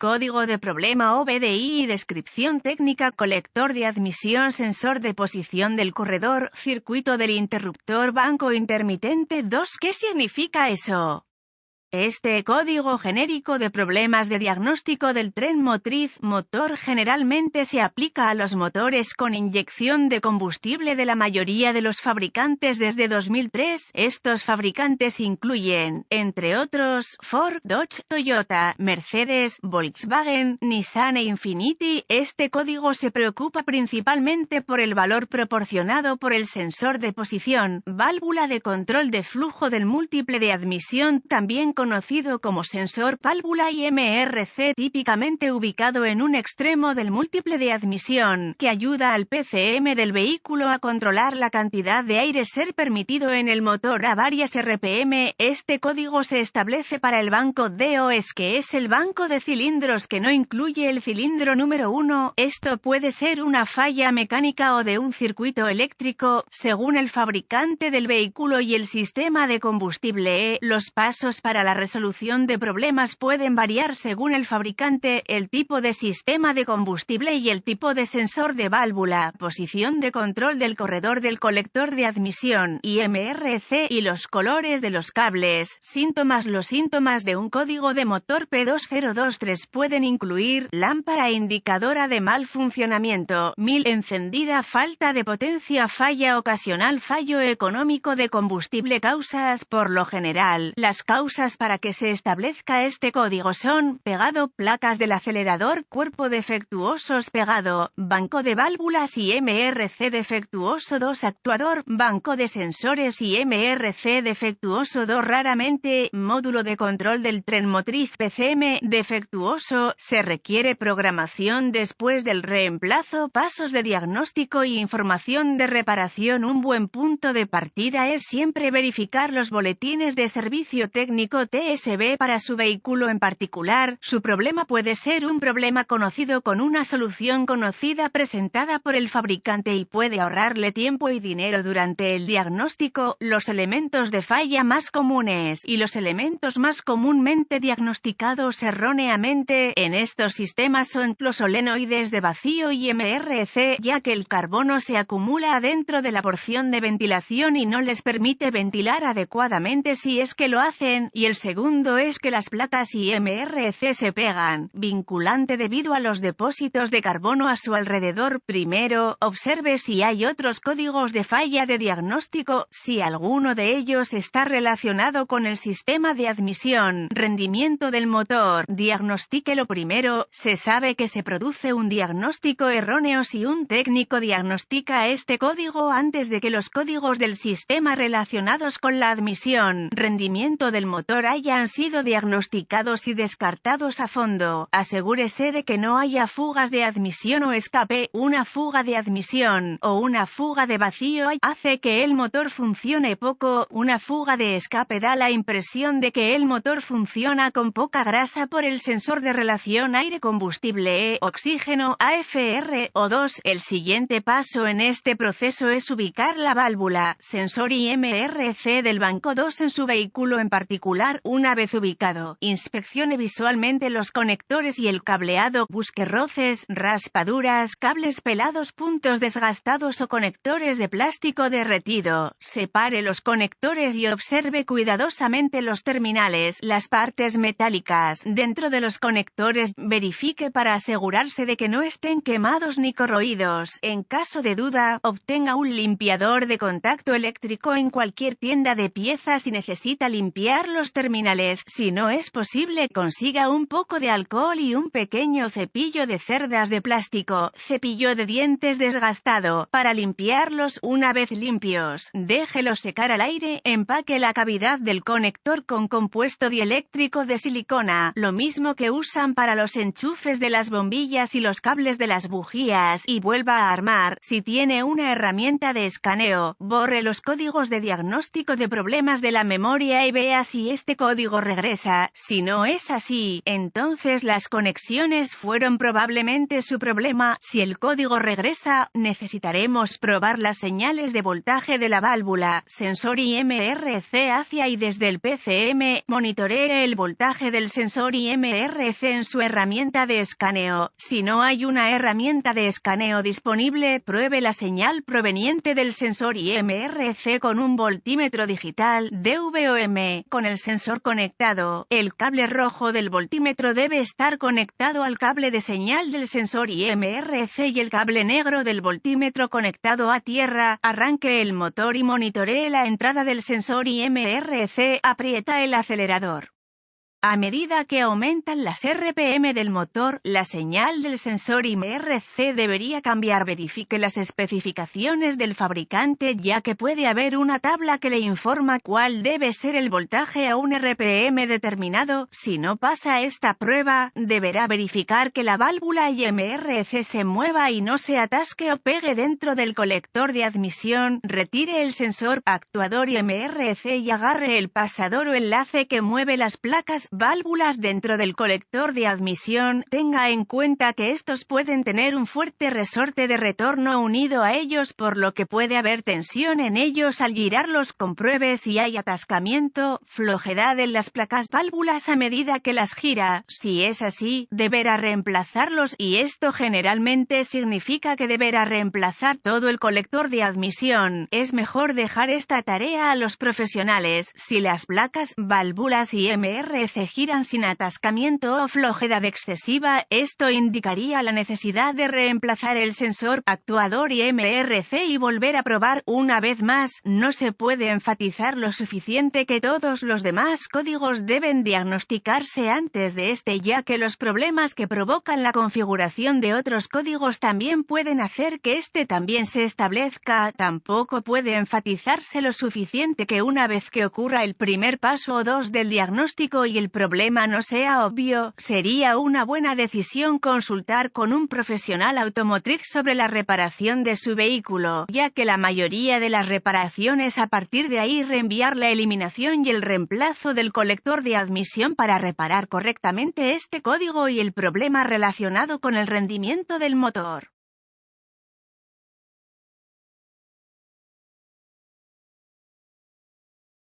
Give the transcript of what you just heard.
Código de problema OBDI y descripción técnica. Colector de admisión, sensor de posición del corredor, circuito del interruptor, banco intermitente 2. ¿Qué significa eso? Este código genérico de problemas de diagnóstico del tren motor generalmente se aplica a los motores con inyección de combustible de la mayoría de los fabricantes desde 2003. Estos fabricantes incluyen, entre otros, Ford, Dodge, Toyota, Mercedes, Volkswagen, Nissan e Infiniti. Este código se preocupa principalmente por el valor proporcionado por el sensor de posición, válvula de control de flujo del múltiple de admisión, también conocido como sensor válvula IMRC, típicamente ubicado en un extremo del múltiple de admisión, que ayuda al PCM del vehículo a controlar la cantidad de aire ser permitido en el motor a varias RPM. Este código se establece para el banco DOS, que es el banco de cilindros que no incluye el cilindro número 1. Esto puede ser una falla mecánica o de un circuito eléctrico, según el fabricante del vehículo y el sistema de combustible. Los pasos para la resolución de problemas pueden variar según el fabricante, el tipo de sistema de combustible y el tipo de sensor de válvula, posición de control del corredor del colector de admisión, IMRC, y los colores de los cables. Síntomas. Los síntomas de un código de motor P2023 pueden incluir lámpara indicadora de mal funcionamiento, 1000 encendida, falta de potencia, falla ocasional, fallo económico de combustible. Causas. Por lo general, las causas para que se establezca este código son: pegado, placas del acelerador, cuerpo defectuosos, pegado, banco de válvulas y MRC defectuoso 2, actuador, banco de sensores y MRC defectuoso 2, raramente, módulo de control del tren motriz PCM defectuoso. Se requiere programación después del reemplazo, pasos de diagnóstico y información de reparación. Un buen punto de partida es siempre verificar los boletines de servicio técnico TSB para su vehículo en particular. Su problema puede ser un problema conocido con una solución conocida presentada por el fabricante y puede ahorrarle tiempo y dinero durante el diagnóstico. Los elementos de falla más comunes y los elementos más comúnmente diagnosticados erróneamente en estos sistemas son los solenoides de vacío y MRC, ya que el carbono se acumula adentro de la porción de ventilación y no les permite ventilar adecuadamente si es que lo hacen, y el segundo es que las placas y MRC se pegan, vinculante debido a los depósitos de carbono a su alrededor. Primero, observe si hay otros códigos de falla de diagnóstico, si alguno de ellos está relacionado con el sistema de admisión, rendimiento del motor. Diagnostíquelo primero. Se sabe que se produce un diagnóstico erróneo si un técnico diagnostica este código antes de que los códigos del sistema relacionados con la admisión, rendimiento del motor hayan sido diagnosticados y descartados a fondo. Asegúrese de que no haya fugas de admisión o escape. Una fuga de admisión o una fuga de vacío hace que el motor funcione poco. Una fuga de escape da la impresión de que el motor funciona con poca grasa por el sensor de relación aire-combustible oxígeno AFR o 2. El siguiente paso en este proceso es ubicar la válvula, sensor IMRC del banco 2 en su vehículo en particular. Una vez ubicado, inspeccione visualmente los conectores y el cableado, busque roces, raspaduras, cables pelados, puntos desgastados o conectores de plástico derretido. Separe los conectores y observe cuidadosamente los terminales, las partes metálicas dentro de los conectores. Verifique para asegurarse de que no estén quemados ni corroídos. En caso de duda, obtenga un limpiador de contacto eléctrico en cualquier tienda de piezas y necesita limpiar los terminales. Si no es posible, consiga un poco de alcohol y un pequeño cepillo de cerdas de plástico, cepillo de dientes desgastado, para limpiarlos. Una vez limpios, déjelos secar al aire. Empaque la cavidad del conector con compuesto dieléctrico de silicona, lo mismo que usan para los enchufes de las bombillas y los cables de las bujías, y vuelva a armar. Si tiene una herramienta de escaneo, borre los códigos de diagnóstico de problemas de la memoria y vea si este este código regresa. Si no es así, entonces las conexiones fueron probablemente su problema. Si el código regresa, necesitaremos probar las señales de voltaje de la válvula. Sensor IMRC hacia y desde el PCM, monitoree el voltaje del sensor IMRC en su herramienta de escaneo. Si no hay una herramienta de escaneo disponible, pruebe la señal proveniente del sensor IMRC con un voltímetro digital DVOM. Con el sensor conectado, el cable rojo del voltímetro debe estar conectado al cable de señal del sensor IMRC y el cable negro del voltímetro conectado a tierra. Arranque el motor y monitoree la entrada del sensor IMRC. Aprieta el acelerador. A medida que aumentan las RPM del motor, la señal del sensor IMRC debería cambiar. Verifique las especificaciones del fabricante, ya que puede haber una tabla que le informa cuál debe ser el voltaje a un RPM determinado. Si no pasa esta prueba, deberá verificar que la válvula IMRC se mueva y no se atasque o pegue dentro del colector de admisión. Retire el sensor actuador IMRC y agarre el pasador o enlace que mueve las placas válvulas dentro del colector de admisión. Tenga en cuenta que estos pueden tener un fuerte resorte de retorno unido a ellos, por lo que puede haber tensión en ellos al girarlos. Compruebe si hay atascamiento, flojedad en las placas válvulas a medida que las gira. Si es así, deberá reemplazarlos, y esto generalmente significa que deberá reemplazar todo el colector de admisión. Es mejor dejar esta tarea a los profesionales. Si las placas, válvulas y IMRC giran sin atascamiento o flojedad excesiva, esto indicaría la necesidad de reemplazar el sensor actuador IMRC y volver a probar. Una vez más, no se puede enfatizar lo suficiente que todos los demás códigos deben diagnosticarse antes de este, ya que los problemas que provocan la configuración de otros códigos también pueden hacer que este también se establezca. Tampoco puede enfatizarse lo suficiente que una vez que ocurra el primer paso o dos del diagnóstico y el problema no sea obvio, sería una buena decisión consultar con un profesional automotriz sobre la reparación de su vehículo, ya que la mayoría de las reparaciones a partir de ahí reenviar la eliminación y el reemplazo del colector de admisión para reparar correctamente este código y el problema relacionado con el rendimiento del motor.